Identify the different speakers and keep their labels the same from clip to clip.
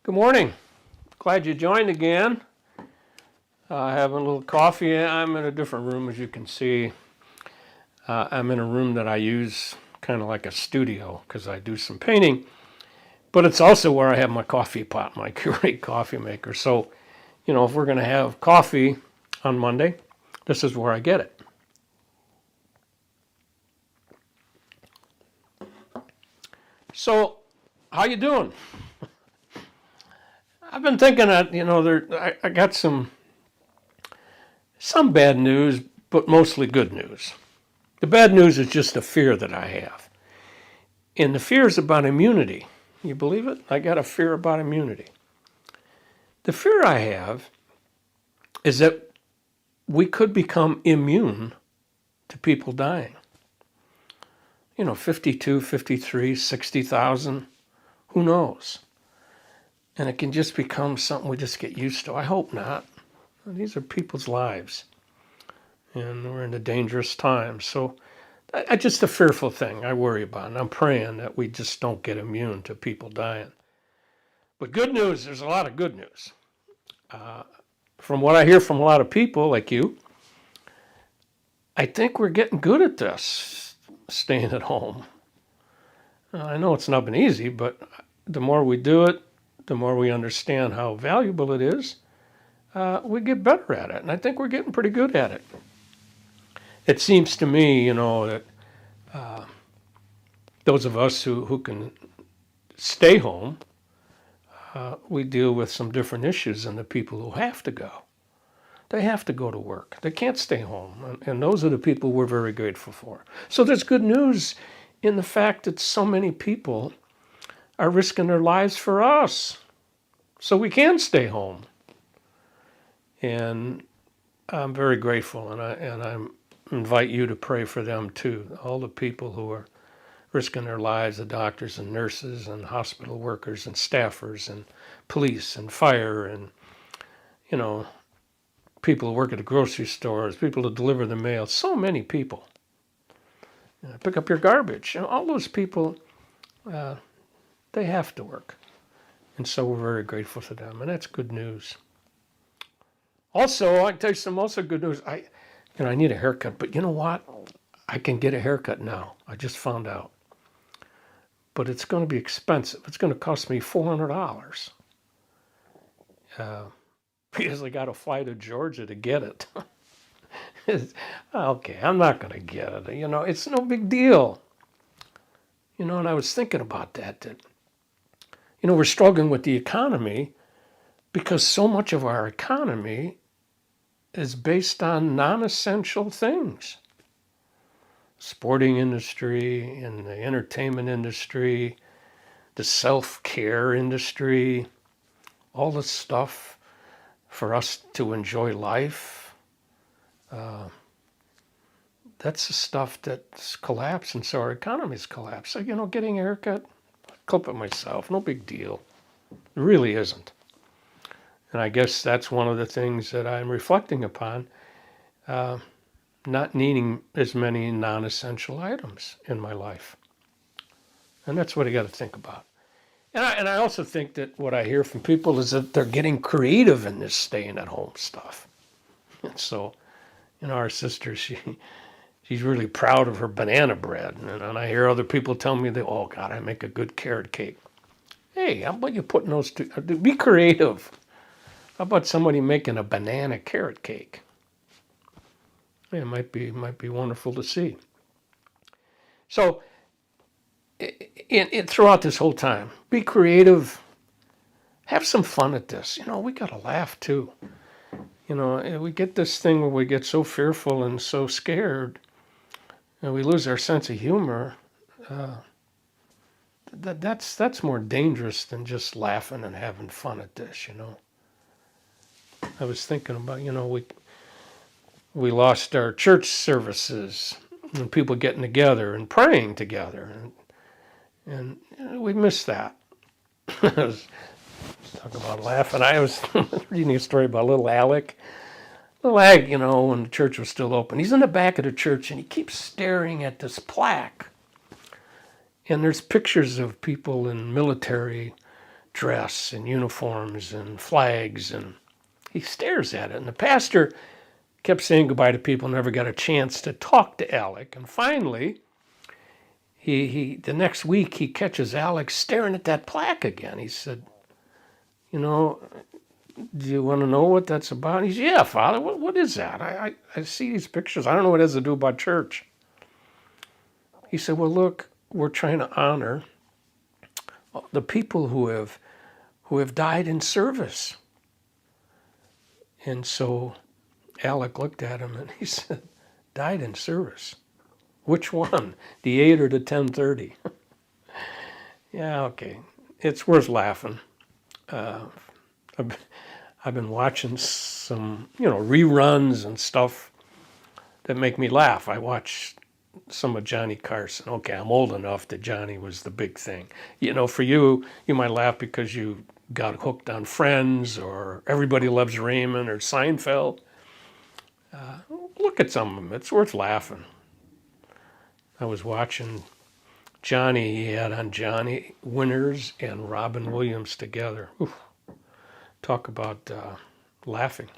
Speaker 1: Good morning. Glad you joined again. Having a little coffee. I'm in a different room, as you can see. I'm in a room that I use kind of like a studio because I do some painting, but it's also where I have my coffee pot, my Keurig coffee maker. So, if we're going to have coffee on Monday, this is where I get it. So, how you doing? I've been thinking that, I got some bad news, but mostly good news. The bad news is just a fear that I have. And the fear is about immunity. You believe it? I got a fear about immunity. The fear I have is that we could become immune to people dying. 52, 53, 60,000, who knows? And it can just become something we just get used to. I hope not. These are people's lives. And we're in a dangerous time. So I just a fearful thing I worry about. And I'm praying that we just don't get immune to people dying. But good news, there's a lot of good news. From what I hear from a lot of people like you, I think we're getting good at this, staying at home. I know it's not been easy, but the more we do it, the more we understand how valuable it is, we get better at it. And I think we're getting pretty good at it. It seems to me, that those of us who can stay home, we deal with some different issues than the people who have to go. They have to go to work. They can't stay home. And those are the people we're very grateful for. So there's good news in the fact that so many people are risking their lives for us so we can stay home. And I'm very grateful, and I invite you to pray for them too. All the people who are risking their lives, the doctors and nurses and hospital workers and staffers and police and fire and, people who work at the grocery stores, people who deliver the mail, so many people. Pick up your garbage. All those people, they have to work. And so we're very grateful to them, and that's good news. Also, I can tell you some also good news. I need a haircut, but you know what? I can get a haircut now. I just found out. But it's going to be expensive. It's going to cost me $400. Because I got to fly to Georgia to get it. Okay, I'm not going to get it. It's no big deal. And I was thinking about that we're struggling with the economy because so much of our economy is based on non-essential things. Sporting industry and the entertainment industry, the self-care industry, all the stuff for us to enjoy life. That's the stuff that's collapsed, and so our economy's collapsed. So, getting a haircut, I clip it myself, no big deal. It really isn't. And I guess that's one of the things that I'm reflecting upon, not needing as many non-essential items in my life. And that's what I got to think about. And I also think that what I hear from people is that they're getting creative in this staying at home stuff. And so, our sister, she's really proud of her banana bread. And I hear other people tell me that, oh God, I make a good carrot cake. Hey, how about you putting those two, be creative. How about somebody making a banana carrot cake? Yeah, it might be wonderful to see. So, throughout this whole time, be creative. Have some fun at this. We got to laugh too. We get this thing where we get so fearful and so scared, and we lose our sense of humor. That's more dangerous than just laughing and having fun at this. I was thinking about, we lost our church services and people getting together and praying together, and we missed that. I was talking about laughing. I was reading a story about little Alec. Little Ag, when the church was still open. He's in the back of the church, and he keeps staring at this plaque. And there's pictures of people in military dress and uniforms and flags, and he stares at it. And the pastor kept saying goodbye to people, never got a chance to talk to Alec. And finally, the next week he catches Alec staring at that plaque again. He said, "You know, do you want to know what that's about?" He said, "Yeah, Father, what is that? I see these pictures. I don't know what it has to do about church." He said, "Well, look, we're trying to honor the people who have died in service." And so Alec looked at him and he said, "Died in service? Which one? The 8 or the 10:30?" Yeah, okay. It's worth laughing. I've been watching some, reruns and stuff that make me laugh. I watched some of Johnny Carson. Okay, I'm old enough that Johnny was the big thing. For you might laugh because you got hooked on Friends or Everybody Loves Raymond or Seinfeld. Look at some of them. It's worth laughing. I was watching Johnny. He had on Johnny Winters and Robin Williams together. Oof. Talk about laughing.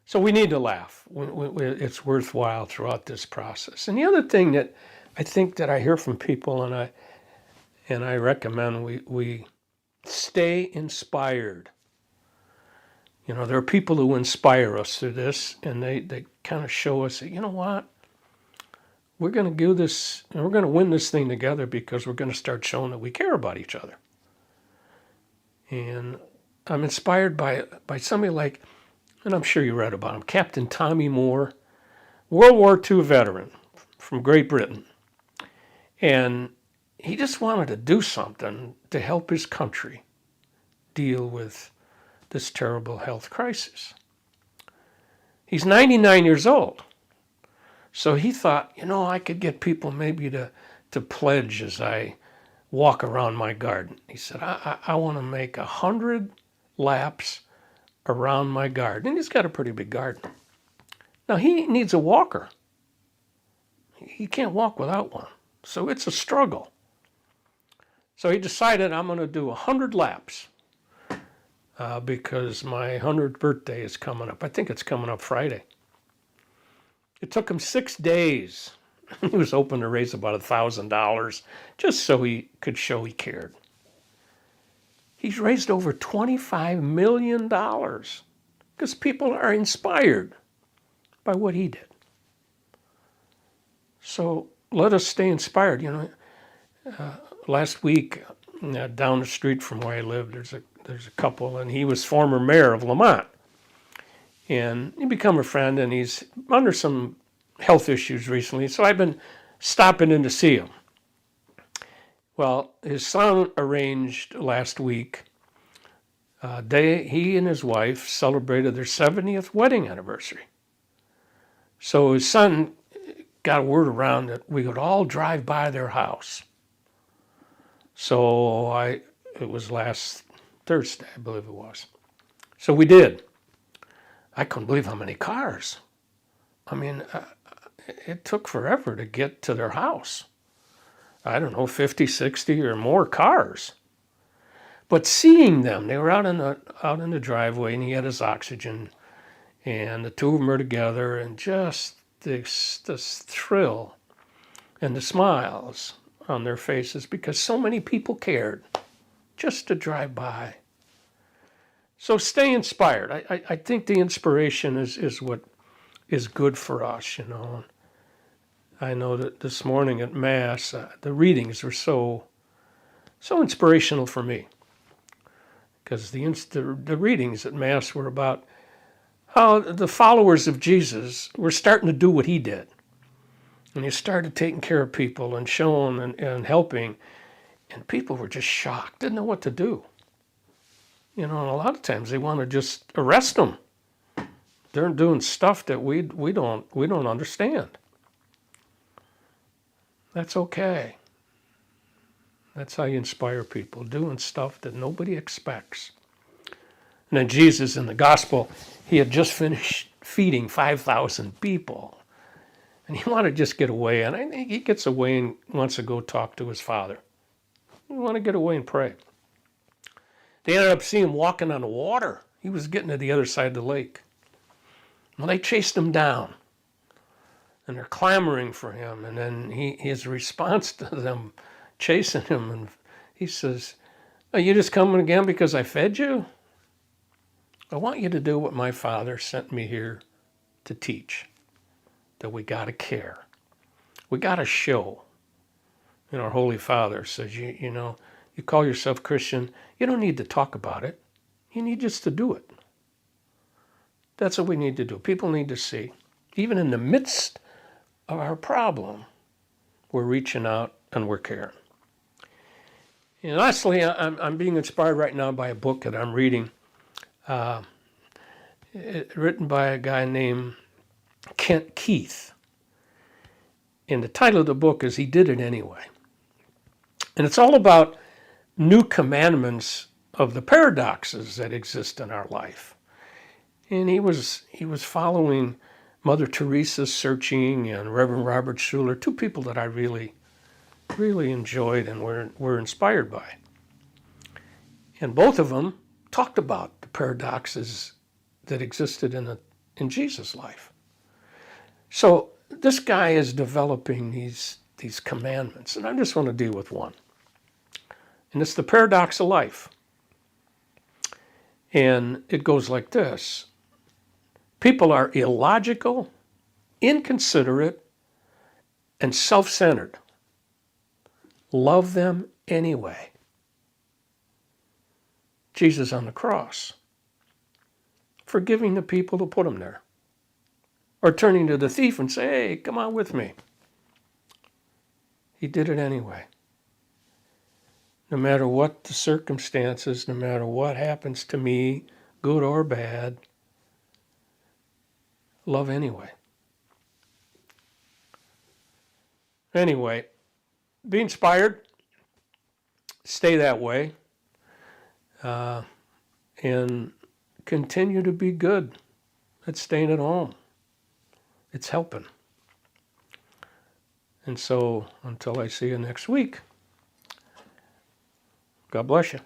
Speaker 1: So we need to laugh. It's worthwhile throughout this process. And the other thing that I think that I hear from people, and I recommend we stay inspired. There are people who inspire us through this, and they kind of show us that, you know what? We're going to do this, and we're going to win this thing together because we're going to start showing that we care about each other. And I'm inspired by somebody like, and I'm sure you read about him, Captain Tommy Moore, World War II veteran from Great Britain. And he just wanted to do something to help his country deal with this terrible health crisis. He's 99 years old. So he thought, I could get people maybe to pledge as I walk around my garden. He said, I want to make 100 laps around my garden. And he's got a pretty big garden. Now, he needs a walker. He can't walk without one. So it's a struggle. So he decided, I'm going to do 100 laps because my 100th birthday is coming up. I think it's coming up Friday. It took him 6 days. He was hoping to raise about $1,000 just so he could show he cared. He's raised over $25 million because people are inspired by what he did. So let us stay inspired. Last week down the street from where I live, there's a couple, and he was former mayor of Lamont. And he become a friend, and he's under some health issues recently, so I've been stopping in to see him. Well, his son arranged last week, he and his wife celebrated their 70th wedding anniversary. So his son got a word around that we could all drive by their house. So it was last Thursday, I believe it was. So we did. I couldn't believe how many cars. I mean, it took forever to get to their house. I don't know, 50, 60 or more cars. But seeing them, they were out in the driveway, and he had his oxygen, and the two of them were together, and just this thrill and the smiles on their faces because so many people cared just to drive by. So stay inspired. I think the inspiration is what is good for us, I know that this morning at Mass, the readings were so inspirational for me because the readings at Mass were about how the followers of Jesus were starting to do what he did. And he started taking care of people and showing and helping, and people were just shocked, didn't know what to do. And a lot of times they want to just arrest them. They're doing stuff that we don't understand. That's okay. That's how you inspire people, doing stuff that nobody expects. And then Jesus in the gospel, he had just finished feeding 5,000 people. And he wanted to just get away. And I think he gets away and wants to go talk to his Father. He wants to get away and pray. They ended up seeing him walking on the water. He was getting to the other side of the lake. Well, they chased him down, and they're clamoring for him. And then his response to them chasing him, and he says, "Are you just coming again because I fed you? I want you to do what my Father sent me here to teach, that we got to care. We got to show." And our Holy Father says, you know, you call yourself Christian, you don't need to talk about it. You need just to do it. That's what we need to do. People need to see. Even in the midst of our problem, we're reaching out and we're caring. And lastly, I'm being inspired right now by a book that I'm reading, written by a guy named Kent Keith. And the title of the book is He Did It Anyway. And it's all about new commandments of the paradoxes that exist in our life. And he was following Mother Teresa's searching and Reverend Robert Schuller, two people that I really enjoyed and were inspired by. And both of them talked about the paradoxes that existed in Jesus' life. So this guy is developing these commandments, and I just want to deal with one. And it's the paradox of life. And it goes like this. People are illogical, inconsiderate, and self-centered. Love them anyway. Jesus on the cross, forgiving the people who put him there. Or turning to the thief and say, "Hey, come on with me." He did it anyway. No matter what the circumstances, no matter what happens to me, good or bad, love anyway. Anyway, be inspired. Stay that way. And continue to be good at staying at home. It's helping. And so until I see you next week, God bless you.